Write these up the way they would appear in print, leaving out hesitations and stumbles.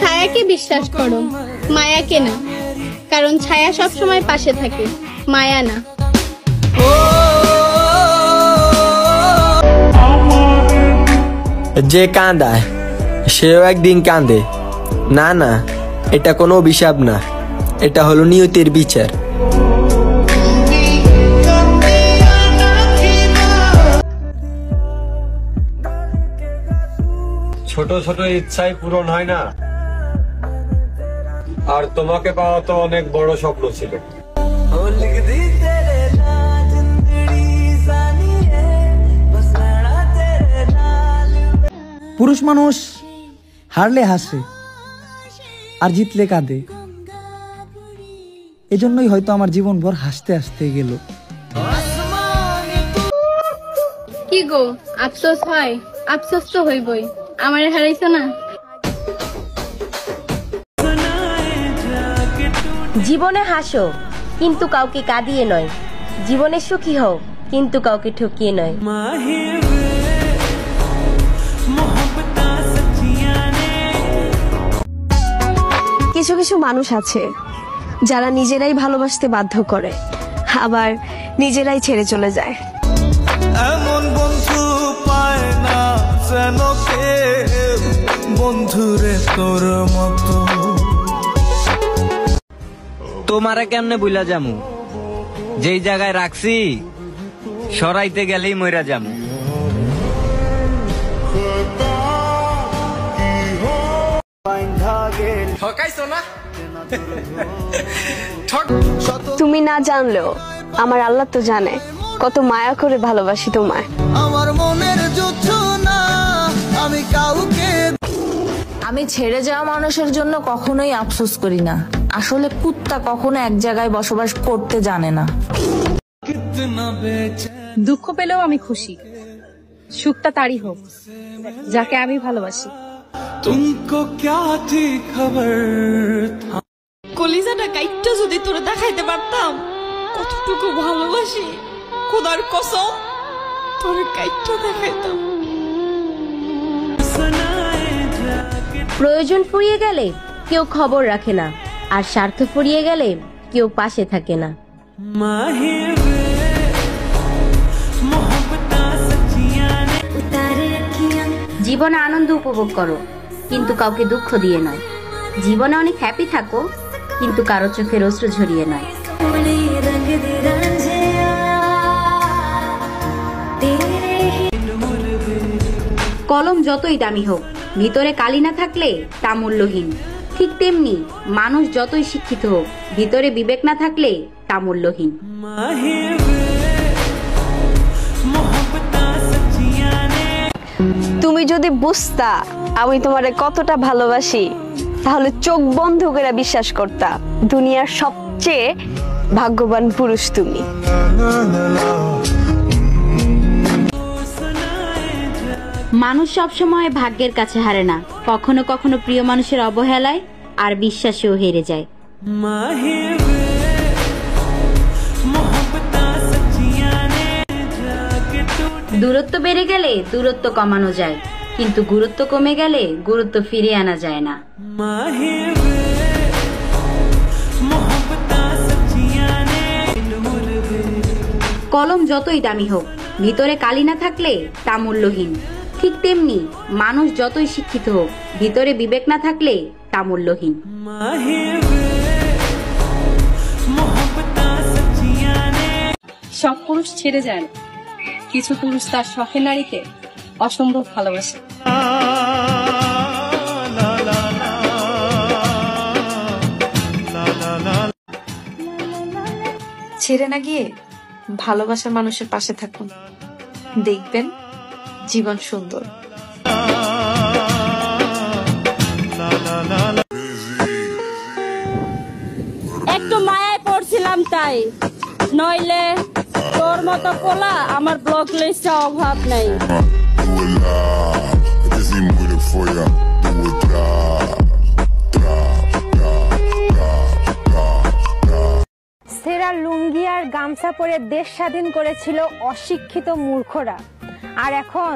ছায়াকে বিশ্বাস করো, মায়াকে না, কারণ ছায়া সব সময় পাশে থাকে, মায়া না। যে কাঁদায় সেও একদিন কাঁদে। না না, এটা কোনো অভিশাপ না, এটা হলো নিয়তির বিচার। ছোট ছোট ইচ্ছাই পূরণ হয় না, আর তোমাকে পাওয়া তো অনেক বড় স্বপ্ন ছিল। পুরুষ মানুষ হারলে হাসে আর জিতলে কাঁদে, এজন্যই হয়তো আমার জীবনভর হাসতে হাসতে গেল। কি গো, আফসোস হয়? আফসোস তো হইবই, আমারে হারাইছো না। জীবনে হাসো কিন্তু কাউকে কাঁদিয়ে নয়, জীবনে সুখী হও কিন্তু কাউকে ঠকিয়ে নয়। কিছু কিছু মানুষ আছে যারা নিজেরাই ভালোবাসতে বাধ্য করে, আবার নিজেরাই ছেড়ে চলে যায়। এমন বন্ধু পায় না যেন কেউ, বন্ধুরে তোর মতো। তোমারে কেমনে বুইলা যামু, যেই জায়গায় রাখছি সরাইতে গেলেই মইরা যামু। তুমি না জানলেও আমার আল্লাহ তো জানে কত মায়া করে ভালোবাসি তোমায়। আমার মনের যুদ্ধ না আমি কাউকে। আমি ছেড়ে যাওয়া মানুষের জন্য কখনোই আফসোস করি না। আসলে কুত্তা কখনো এক জায়গায় বসবাস করতে জানে না। দুঃখ পেলেও আমি খুশি, সুখটা তারই হোক যাকে আমি ভালোবাসি। তুমকো ক্যা থি খবর। কলিজাটা কাইটটা যদি তোরে দেখাইতে পারতাম কতটুকু ভালোবাসি, খোদার কসম তোরে কাইটটা দেখাইতাম। প্রয়োজন ফুরিয়ে গেলে কেউ খবর রাখে না, আর স্বার্থ ফুরিয়ে গেলে কেউ পাশে থাকে না। জীবনে আনন্দ উপভোগ করো কিন্তু কাউকে দুঃখ দিয়ে নয়। জীবনে অনেক হ্যাপি থাকো কিন্তু কারো চোখের অশ্রু ঝরিয়ে নয়। কলম যতই দামি হোক, ভিতরে কালি না থাকলে তা মূল্যহীন। ঠিক তেমনি মানুষ যতই শিক্ষিত হোক, ভিতরে বিবেক না থাকলে তা মূল্যহীন। তুমি যদি বুঝতা আমি তোমারে কতটা ভালোবাসি, তাহলে চোখ বন্ধ করে বিশ্বাস করতা দুনিয়ার সবচেয়ে ভাগ্যবান পুরুষ তুমি। মানুষ সবসময় ভাগ্যের কাছে হারে না, কখনো কখনো প্রিয় মানুষের অবহেলায় আর বিশ্বাসেও হেরে যায়। দূরত্ব বেড়ে গেলে দূরত্ব কমানো যায়, কিন্তু গুরুত্ব কমে গেলে গুরুত্ব ফিরিয়ে আনা যায় না। কলম যতই দামি হোক, ভিতরে কালি না থাকলে তা মূল্যহীন। ঠিক তেমনি মানুষ যতই শিক্ষিত হোক, ভিতরে বিবেক না থাকলে তা মূল্যহীন। সব পুরুষ ছেড়ে যায় না, কিছু পুরুষ তার শখের নারীকে অসম্ভব ভালোবাসে। ছেড়ে না গিয়ে ভালোবাসার মানুষের পাশে থাকুন, দেখবেন জীবন সুন্দর। একটু মায়ায় পড়ছিলাম তাই, নইলে তোর মতো পোলা আমার ব্লক লিস্টে অভাব নাই। সেরা লুঙ্গি আর গামছা পরে দেশ স্বাধীন করেছিল অশিক্ষিত মূর্খরা, আর এখন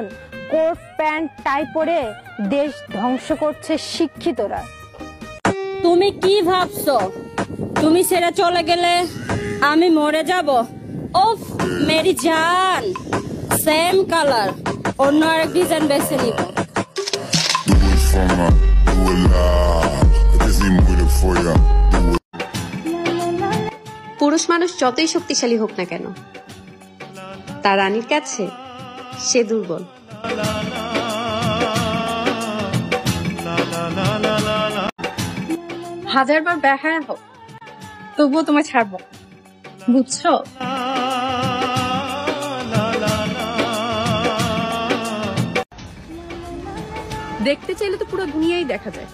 কোট প্যান্ট টাই পরে দেশ ধ্বংস করছে শিক্ষিতরা। তুমি কি ভাবছো তুমি ছেড়ে চলে গেলে আমি মরে যাব? ওফ মেরি জান, সেম কালার, অন্য আরেক ডিজাইন বেছে নিব। পুরুষ মানুষ যতই শক্তিশালী হোক না কেন, তার রানীর কাছে সে দুর্বল। হাজারবার বেহায়া হোক, তবুও তোমায় ছাড়বো, বুঝছো? দেখতে চাইলে তো পুরো দুনিয়াই দেখা যায়,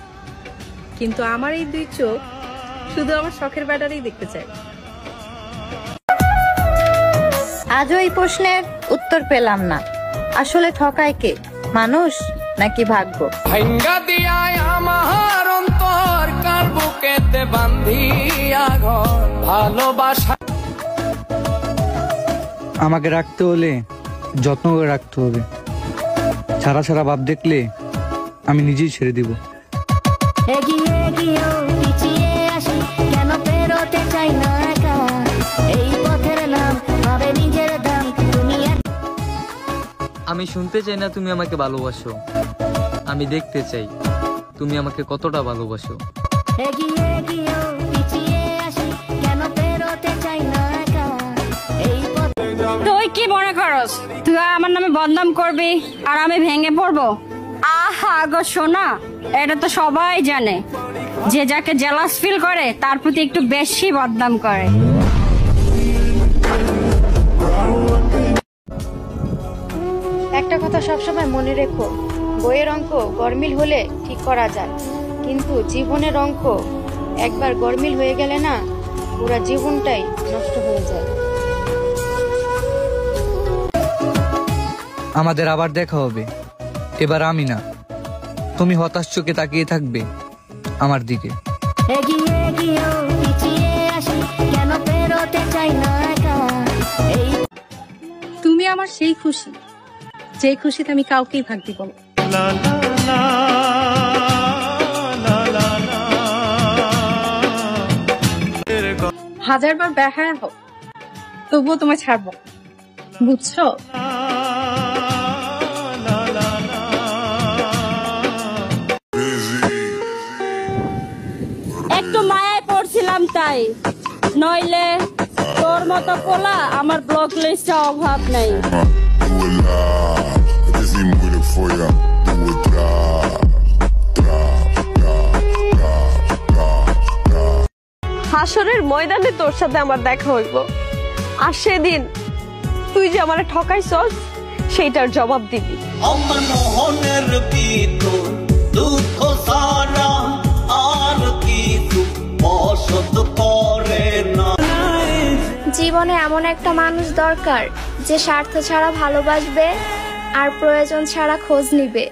কিন্তু আমার এই দুই চোখ শুধু আমার শখের ব্যাটারেই দেখতে চায়। আজও এই প্রশ্নের উত্তর পেলাম না, আসলে ঠকায় কে, মানুষ নাকি ভাগ্য? ভাঙ্গা দিয়ায় আমার অন্তর কার বুকেতে বান্ধিয়া ঘর ভালোবাসা। আমাকে রাখতে হলে যত্ন করে রাখতে হবে। ছাড়া ছাড়া ভাব দেখলে আমি নিজেই ছেড়ে দিব। আমি শুনতে চাই না তুমি আমাকে ভালোবাসো, আমি দেখতে চাই তুমি আমাকে কতটা ভালোবাসো। তুই কি মনে করস তুই আমার নামে বদনাম করবি আর আমি ভেঙে পড়বো? আহা গো সোনা, এটা তো সবাই জানে যে যাকে জেলাস ফিল করে তার প্রতি একটু বেশি বদনাম করে। একটা কথা সবসময় মনে রেখো, বইয়ের অঙ্ক গরমিল হলে ঠিক করা যায়, কিন্তু জীবনের অঙ্ক একবার গরমিল হয়ে গেলে না, পুরো জীবনটাই নষ্ট হয়ে যায়। আমাদের আবার দেখা হবে, এবার আমি না, তুমি হতাশ চোখে তাকিয়ে থাকবে আমার দিকে। তুমি আমার সেই খুশি, যে খুশিতে আমি কাউকেই ভাগ দিব না। হাজারবার বেহায়া হোক, তবুও তোমায় ছাড়বো, বুঝছো? একটু মায়ায় পড়ছিলাম তাই, নইলে তোর মতো পোলা আমার ব্লক লিস্টে অভাব নেই। হাসরের ময়দানে তোর সাথে আমার দেখা হইব, আর সেদিন তুই যে আমার ঠকাইছস সেইটার জবাব দিবি। আমার মোহনের ভিতর দুঃখ সারা আর কিছু অসৎ করে না। জীবনে এমন একটা মানুষ দরকার যে স্বার্থ ছাড়া ভালোবাসবে আর প্রয়োজন ছাড়া খোঁজ নিবে।